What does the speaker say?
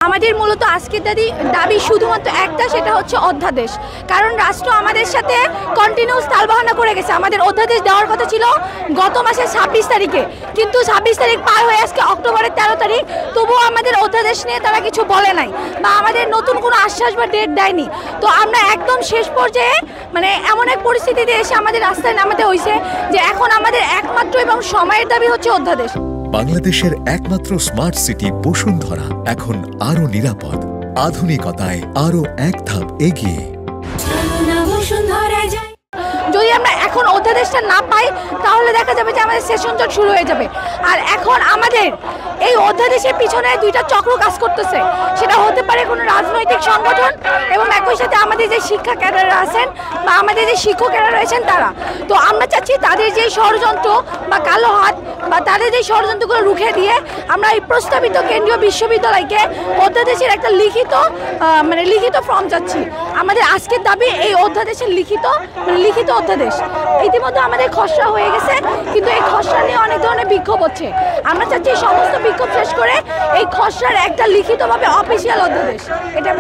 আমাদের মূলত আজকের দাবি শুধুমাত্র একটা, সেটা হচ্ছে অধ্যাদেশ। কারণ রাষ্ট্র আমাদের সাথে কন্টিনিউস তালবাহানা করে গেছে। আমাদের অধ্যাদেশ দেওয়ার কথা ছিল গত মাসের 26 তারিখে, কিন্তু 26 তারিখ পার হয়ে আজকে অক্টোবরের 13 তারিখ, তবুও আমাদের অধ্যাদেশ নিয়ে তারা কিছু বলে নাই বা আমাদের নতুন কোনো আশ্বাস বা ডেট দেয়নি। তো আমরা একদম শেষ পর্যায়ে মানে এমন এক পরিস্থিতিতে এসে আমাদের রাস্তায় নামাতে হয়েছে যে এখন আমাদের একমাত্র এবং সময়ের দাবি হচ্ছে অধ্যাদেশ। বাংলাদেশের একমাত্র স্মার্ট সিটি বসুন্ধরা এখন আরো নিরাপদ, আধুনিকতায় আরো এক ধাপ এগিয়ে। যদি আমরা এখন অধ্যাদেশটা না পাই তাহলে দেখা যাবে যে আমাদের সেশন জট শুরু হয়ে যাবে। আর এখন আমাদের এই অধ্যাদেশের পিছনে দুইটা চক্র কাজ করতেছে। সেটা হতে পারে কোনো রাজনৈতিক সংগঠন এবং একই সাথে আমাদের যে শিক্ষা ক্যাডাররা আছেন বা আমাদের যে শিক্ষকেরা রয়েছেন তারা। তো আমরা চাচ্ছি তাদের যে ষড়যন্ত্র বা কালো হাত বা তাদের যে ষড়যন্ত্রগুলো রুখে দিয়ে আমরা এই প্রস্তাবিত কেন্দ্রীয় বিশ্ববিদ্যালয়কে অধ্যাদেশের একটা লিখিত ফর্ম চাচ্ছি। আমাদের আজকের দাবি এই অধ্যাদেশের লিখিত অধ্যাদেশ। ইতিমধ্যে আমাদের খসড়া হয়ে গেছে, কিন্তু এই খসড়া নিয়ে অনেক ধরনের বিক্ষোভ হচ্ছে। আমরা চাচ্ছি সমস্ত বিক্ষোভ শেষ করে এই খসড়ার একটা লিখিতভাবে অফিসিয়াল অধ্যাদেশ এটা